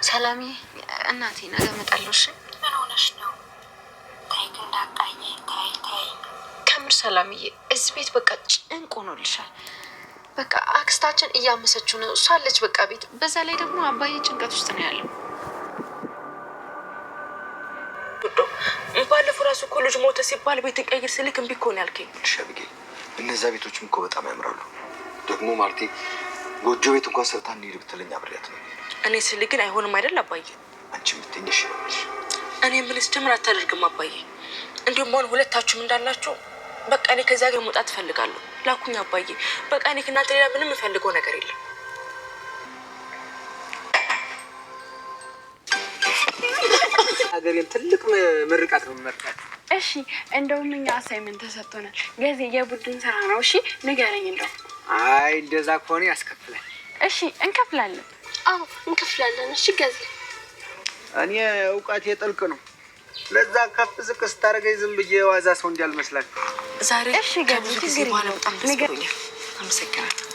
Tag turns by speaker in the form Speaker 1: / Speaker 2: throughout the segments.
Speaker 1: ሰላሚ እናቴ ነገ እመጣለሁ። እሺ
Speaker 2: ምን ሆነሽ ነው? ታይ እንዳጣይ ታይ
Speaker 1: ከምር ሰላምዬ እዚህ ቤት በቃ ጭንቅ ሆኖልሻል። በቃ አክስታችን እያመሰችው ነው። እሷ አለች በቃ ቤት። በዛ ላይ ደግሞ አባዬ ጭንቀት ውስጥ ነው ያለው።
Speaker 2: ባለፈው ራሱ እኮ ልጅ ሞተ ሲባል ቤት ቀይር ስልክ እምቢ እኮ ነው ያልከኝ።
Speaker 3: ሸብጌ እነዛ ቤቶችም እኮ በጣም ያምራሉ። ደግሞ ማለቴ ጎጆ ቤት እንኳን ሰርታ እንሂድ ብትለኝ አብሬያት ነው።
Speaker 2: እኔ ስል ግን አይሆንም አይደል አባዬ?
Speaker 3: አንቺ የምትይኝሽ ይሆንልሽ።
Speaker 2: እኔ ምንስ ጀምር አታደርግም አባዬ። እንዲሁም አሁን ሁለታችሁም እንዳላችሁ በቃ እኔ ከዛ ጋር መውጣት እፈልጋለሁ። ላኩኝ አባዬ። በቃ እኔ ከእናንተ ሌላ ምንም የምፈልገው ነገር የለም።
Speaker 4: ሀገሬን ትልቅ ምርቃት ነው መርቃት።
Speaker 5: እሺ እንደውም እኛ አሳይመንት ተሰጥቶናል። ገዜ የቡድን ስራ ነው። እሺ ንገረኝ እንደው።
Speaker 4: አይ እንደዛ ከሆነ ያስከፍላል።
Speaker 5: እሺ እንከፍላለን።
Speaker 1: አዎ እንከፍላለን። እሺ ገዜ
Speaker 4: እኔ እውቀቴ ጥልቅ ነው። ለዛ ከፍ ዝቅ ስታደርገኝ ዝም ብዬ ዋዛ ሰው እንዳልመስላችሁ
Speaker 2: ዛሬ።
Speaker 5: እሺ ገዜ
Speaker 2: ጊዜ በኋላ በጣም ደስ ብሎኛል። አመሰግናለሁ።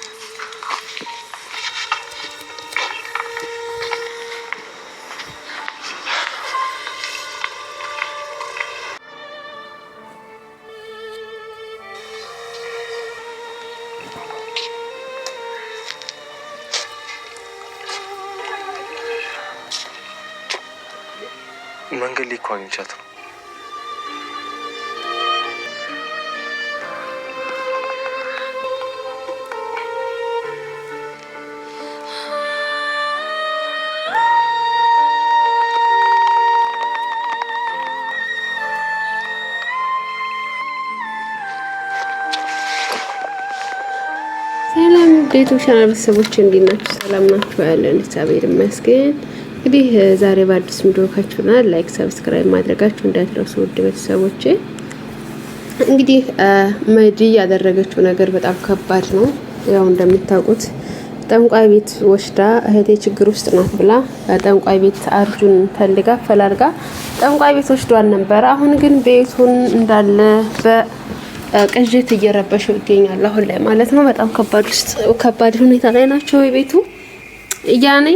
Speaker 3: መንገድ ላይ እኮ አግኝቻት ነው።
Speaker 6: ሰላም ቤቶች ቻናል ቤተሰቦች እንዴት ናችሁ? ሰላም ናችሁ? ያለን እግዚአብሔር ይመስገን። እንግዲህ ዛሬ በአዲስ ቪዲዮ ካችሁናል። ላይክ ሰብስክራይብ ማድረጋችሁ እንዳትረሱ ውድ ቤተሰቦቼ። እንግዲህ መዲ ያደረገችው ነገር በጣም ከባድ ነው። ያው እንደምታውቁት ጠንቋይ ቤት ወስዳ እህቴ ችግር ውስጥ ናት ብላ ጠንቋይ ቤት አርጁን ፈልጋ ፈላልጋ ጠንቋይ ቤት ወስዷን ነበር። አሁን ግን ቤቱን እንዳለ በቅዥት እየረበሸው ይገኛል አሁን ላይ ማለት ነው። በጣም ከባድ ሁኔታ ላይ ናቸው የቤቱ ያኔ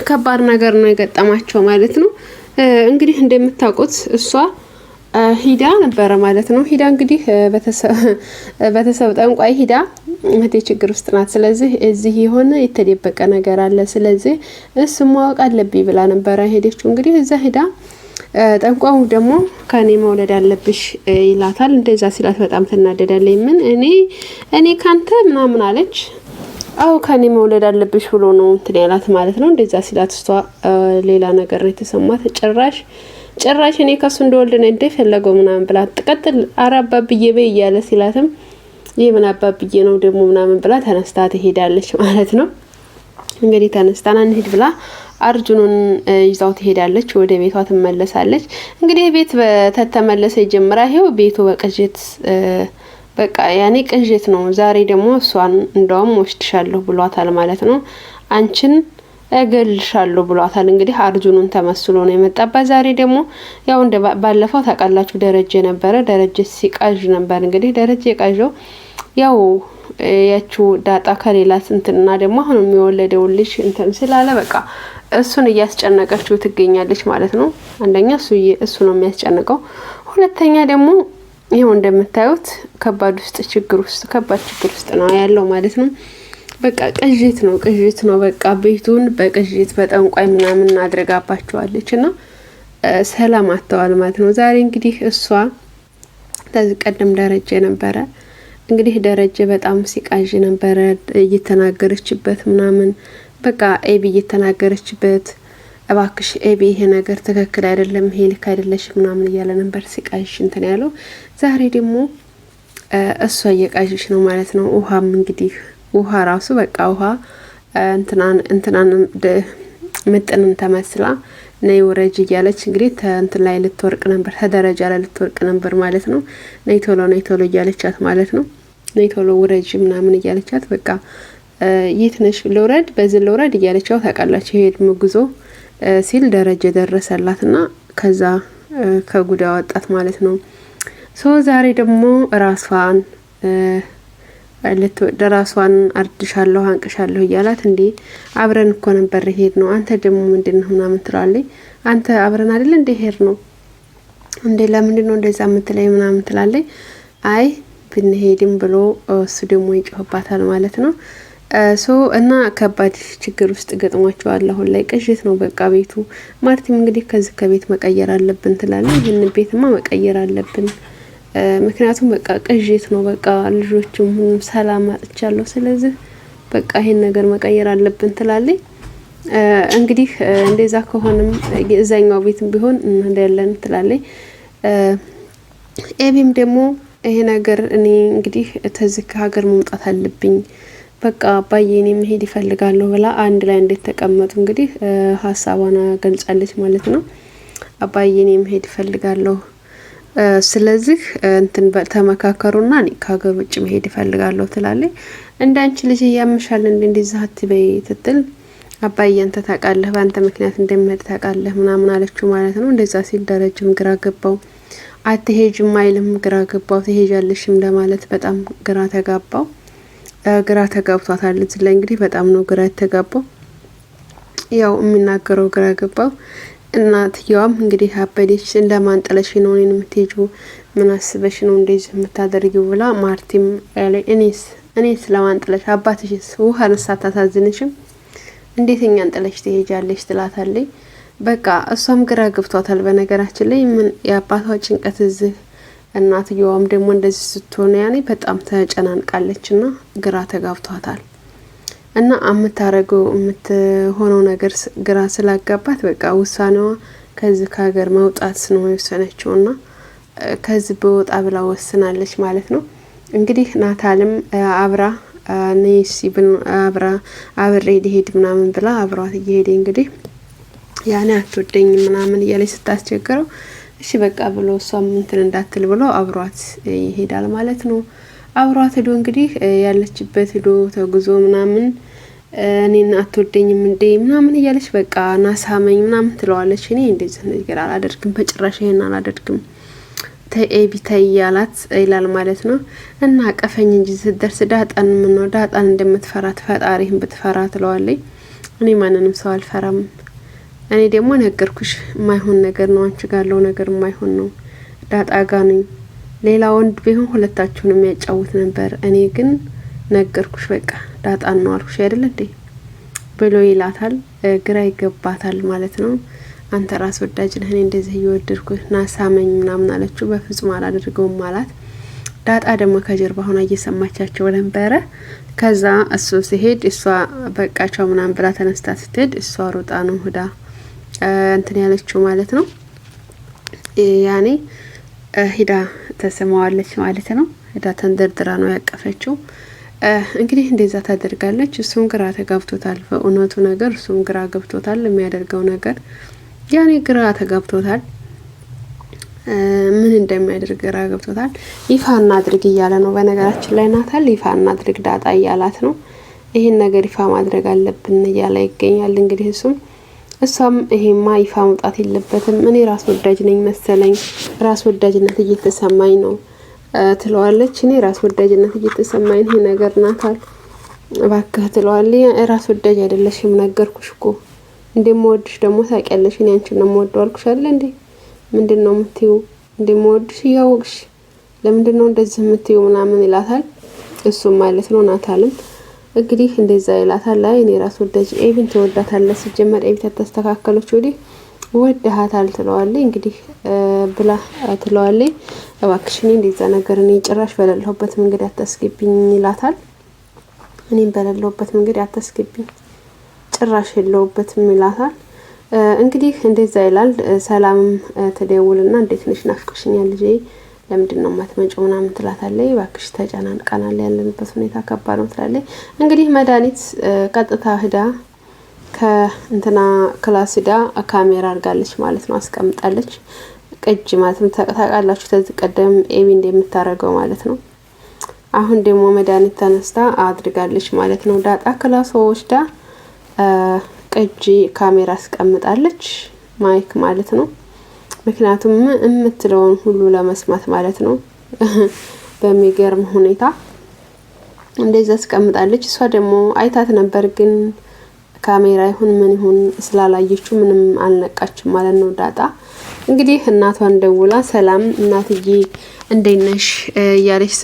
Speaker 6: ከባድ ነገር ነው የገጠማቸው ማለት ነው። እንግዲህ እንደምታውቁት እሷ ሂዳ ነበረ ማለት ነው። ሂዳ እንግዲህ በተሰብ ጠንቋይ ሂዳ እህቴ ችግር ውስጥ ናት፣ ስለዚህ እዚህ የሆነ የተደበቀ ነገር አለ፣ ስለዚህ እሱ ማወቅ አለብኝ ብላ ነበረ ሄደችው። እንግዲህ እዛ ሂዳ ጠንቋው ደግሞ ከኔ መውለድ አለብሽ ይላታል። እንደዛ ሲላት በጣም ትናደዳለች። ምን እኔ ካንተ ምናምን አለች። አው ከኔ መውለድ አለብሽ ብሎ ነው እንትን ያላት ማለት ነው። እንደዛ ሲላት እሷ ሌላ ነገር የተሰማት ጭራሽ እኔ ከሱ እንደወልድ ነው እንደፈለገው ምናምን ብላ ተቀጥል አራባብዬ በይ እያለ ሲላትም ይሄ ምን አባብዬ ነው ደግሞ ምናምን ብላ ተነስታ ትሄዳለች ማለት ነው። እንግዲህ ተነስታና እንሂድ ብላ አርጁኑን ይዛው ትሄዳለች፣ ወደ ቤቷ ትመለሳለች። እንግዲህ ቤት በተተመለሰ ይጀምራ ይሄው ቤቱ በቅጅት በቃ ያኔ ቅጅት ነው። ዛሬ ደግሞ እሷን እንደውም ወስድሻለሁ ብሏታል ማለት ነው። አንቺን እገልሻለሁ ብሏታል። እንግዲህ አርጁኑን ተመስሎ ነው የመጣባት። ዛሬ ደግሞ ያው እንደ ባለፈው ታውቃላችሁ ደረጀ ነበረ። ደረጀ ሲቃዥ ነበር። እንግዲህ ደረጀ የቃዥው ያው ያቺው ዳጣ ከሌላ እንትና ደግሞ አሁን የሚወለደው ልጅ እንትን ስላለ በቃ እሱን እያስጨነቀችው ትገኛለች ማለት ነው። አንደኛ እሱ ነው የሚያስጨንቀው፣ ሁለተኛ ደግሞ ይሄው እንደምታዩት ከባድ ችግር ውስጥ ነው ያለው ማለት ነው። በቃ ቅዥት ነው በቃ ቤቱን በቅዥት በጠንቋይ ምናምን አድርጋባቸዋለች እና ሰላም አጥተዋል ማለት ነው። ዛሬ እንግዲህ እሷ ተቀደም ደረጀ ነበረ እንግዲህ ደረጀ በጣም ሲቃዥ ነበረ እየተናገረችበት ምናምን በቃ ኤቢ እየተናገረችበት እባክሽ ኤቢ ይሄ ነገር ትክክል አይደለም፣ ይሄ ልክ አይደለሽ ምናምን እያለ ነበር ሲቃዥ እንትን ያለው። ዛሬ ደግሞ እሷ እየቃዥሽ ነው ማለት ነው። ውሃም እንግዲህ ውሃ ራሱ በቃ ውሃ እንትናን ምጥንን ተመስላ ነይ ወረጅ እያለች እንግዲህ እንትን ላይ ልትወርቅ ነበር፣ ተደረጃ ላይ ልትወርቅ ነበር ማለት ነው። ነይ ቶሎ እያለቻት ማለት ነው። ነይ ቶሎ ወረጅ ምናምን እያለቻት በቃ የት ነሽ ልውረድ፣ በዚህ ልውረድ እያለቻው ታውቃላችሁ። ይሄድ ጉዞ ሲል ደረጀ ደረሰላትና ከዛ ከጉዳ ወጣት ማለት ነው። ዛሬ ደግሞ ራሷን ለራሷን አርድሻለሁ አንቅሻለሁ እያላት እንዴ አብረን እኮ ነበር ሄድ ነው አንተ ደግሞ ምንድነው ምናምን ትላለች። አንተ አብረን አይደል እንደ ሄድ ነው እንዴ ለምንድነው እንደዛ የምትለኝ ምናምን ትላለች። አይ ብንሄድም ብሎ እሱ ደግሞ ይጮህባታል ማለት ነው። እና ከባድ ችግር ውስጥ ገጥሟቸዋል። አሁን ላይ ቅዥት ነው በቃ ቤቱ። ማርቲም እንግዲህ ከዚህ ከቤት መቀየር አለብን ትላለች። ይህን ቤትማ መቀየር አለብን ምክንያቱም በቃ ቅዥት ነው በቃ ልጆችም ሰላም አጥቻለሁ ስለዚህ በቃ ይሄን ነገር መቀየር አለብን ትላለች። እንግዲህ እንደዛ ከሆነም እዛኛው ቤትም ቢሆን እንደለን ትላለች። ኤቢም ደግሞ ይሄ ነገር እኔ እንግዲህ ተዝክ ሀገር መውጣት አለብኝ በቃ አባዬኔ መሄድ ይፈልጋለሁ ብላ አንድ ላይ እንደተቀመጡ እንግዲህ ሐሳቧን ገልጻለች ማለት ነው። አባዬኔ መሄድ ይፈልጋለሁ ስለዚህ እንትን ተመካከሩና እኔ ከሀገር ውጭ መሄድ ይፈልጋለሁ ትላለች። እንዳንቺ ልጅ ያምሻል እንደዛ አትበይ ትትል አባዬ አንተ ታውቃለህ ባንተ ምክንያት እንደምሄድ ታውቃለህ ምናምን አለችው ማለት ነው። እንደዛ ሲል ደረጀም ግራ ገባው። አትሄጅም አይልም ግራ ገባው። ትሄጃለሽም ለማለት በጣም ግራ ተጋባው። ግራ ተጋብቷታል። እዚህ ላይ እንግዲህ በጣም ነው ግራ የተጋባው። ያው የሚናገረው ግራ ገባው። እናትየዋም እንግዲህ አበዴች እንደማንጠለሽ ነው እኔን የምትሄጂው ምን አስበሽ ነው እንደዚህ የምታደርጊው ብላ ማርቲም እኔስ ለማንጠለሽ አባትሽስ ውሃ ነሳት ታሳዝንሽም እንዴት እኛን ጥለሽ ትሄጃለሽ ትላታለች። በቃ እሷም ግራ ገብቷታል። በነገራችን ላይ ምን የአባቷ ጭንቀት እዚህ እናትየዋም ደግሞ እንደዚህ ስትሆነ ያኔ በጣም ተጨናንቃለችና ግራ ተጋብቷታል። እና የምታረገው የምትሆነው ነገር ግራ ስላጋባት በቃ ውሳኔዋ ከዚህ ከሀገር መውጣት ነው የወሰነችውና ከዚህ በወጣ ብላ ወስናለች ማለት ነው። እንግዲህ ናታልም አብራ ነይሲ አብሬ ሊሄድ ምናምን ብላ አብሯት እየሄደ እንግዲህ ያኔ አትወደኝ ምናምን እያለች ስታስቸግረው እሺ በቃ ብሎ እሷም እንትን እንዳትል ብሎ አብሯት ይሄዳል ማለት ነው። አብሯት ሄዶ እንግዲህ ያለችበት ሄዶ ተጉዞ ምናምን እኔን አትወደኝም እንዴ ምናምን እያለች በቃ ናሳመኝ ምናምን ትለዋለች። እኔ እንደዚህ ነገር አላደርግም በጭራሽ ይሄን አላደርግም ተኤቢ ተያላት ይላል ማለት ነው። እና ቀፈኝ እንጂ ስትደርስ ዳጣን ምን ነው ዳጣን እንደምትፈራት ፈጣሪህን ብትፈራ ትለዋለች። እኔ ማንንም ሰው አልፈራም እኔ ደግሞ ነገርኩሽ የማይሆን ነገር ነው አንቺ ጋር ያለው ነገር የማይሆን ነው ዳጣ ጋር ነኝ ሌላ ወንድ ቢሆን ሁለታችሁንም ያጫውት ነበር እኔ ግን ነገርኩሽ በቃ ዳጣን ነው አልኩሽ አይደል እንዴ ብሎ ይላታል። ግራ ይገባታል ማለት ነው። አንተ ራስ ወዳጅ ነህ እኔ እንደዚህ እየወደድኩህ ናሳመኝ ምናምን አለችው። በፍጹም አላደርገውም ማለት ዳጣ ደግሞ ከጀርባ ሆና እየሰማቻቸው ነበረ። ከዛ እሱ ሲሄድ እሷ በቃቸው ምናምን ብላ ተነስታ ስትሄድ እሷ ሮጣ ነው ሄዳ እንትን ያለችው ማለት ነው። ያኔ ሂዳ ተሰማዋለች ማለት ነው። ሂዳ ተንደርድራ ነው ያቀፈችው። እንግዲህ እንደዛ ታደርጋለች። እሱም ግራ ተጋብቶታል በእውነቱ ነገር እሱም ግራ ገብቶታል። የሚያደርገው ነገር ያኔ ግራ ተጋብቶታል። ምን እንደሚያደርግ ግራ ገብቶታል። ይፋ እናድርግ እያለ ነው። በነገራችን ላይ ናታል ይፋ እናድርግ ዳጣ እያላት ነው። ይሄን ነገር ይፋ ማድረግ አለብን እያለ ይገኛል። እንግዲህ እሷም ይሄማ ይፋ መውጣት የለበትም እኔ ራስ ወዳጅ ነኝ መሰለኝ ራስ ወዳጅነት እየተሰማኝ ነው ትለዋለች። እኔ ራስ ወዳጅነት እየተሰማኝ ይሄ ነገር ናታል እባክህ ትለዋለች። ራስ ወዳጅ አይደለሽም ነገርኩሽ እኮ እንደምወድሽ ደግሞ ታውቂያለሽ እኔ አንቺን ነው የምወደው አልኩሽ አይደል እንዴ ምንድነው የምትይው እንደምወድሽ እያወቅሽ ለምንድነው እንደዚህ የምትይው ምናምን ይላታል። እሱም ማለት ነው ናታልም እንግዲህ እንደዛ ይላታል። ላይ እኔ ራስ ወዳጅ ኤቢን ተወዳታለች ሲጀመር ኤቢ ተስተካከለች ወዲህ ወደሃታል ትለዋለች። እንግዲህ ብላ ትለዋለች። እባክሽ እኔ እንደዛ ነገር እኔ ጭራሽ በሌለሁበት መንገድ አታስገቢኝ ይላታል። እኔም በሌለሁበት መንገድ አታስገቢኝ ጭራሽ የለውበትም ይላታል። እንግዲህ እንደዛ ይላል። ሰላም ተደውልና እንዴት ነሽ ናፍቀሽኛል ልጄ ለምንድነው ማትመጪው ምናምን ትላታለች። እባክሽ ተጨናንቀናል ያለንበት ሁኔታ ከባድ ነው ትላለች። እንግዲህ መድኃኒት ቀጥታ ሄዳ ከእንትና ክላስ ሄዳ ካሜራ አርጋለች ማለት ነው አስቀምጣለች። ቅጅ ማለት ነው ታውቃላችሁ ተዚህ ቀደም ኤቢ እንደምታረገው ማለት ነው። አሁን ደግሞ መድኃኒት ተነስታ አድርጋለች ማለት ነው። ዳጣ ክላስ ወስዳ ቅጂ ካሜራ አስቀምጣለች ማይክ ማለት ነው። ምክንያቱም የምትለውን ሁሉ ለመስማት ማለት ነው። በሚገርም ሁኔታ እንደዛ አስቀምጣለች። እሷ ደግሞ አይታት ነበር ግን ካሜራ ይሁን ምን ይሁን ስላላየችው ምንም አልነቃችም ማለት ነው። ዳጣ እንግዲህ እናቷን ደውላ ሰላም እናትዬ እንዴት ነሽ እያለች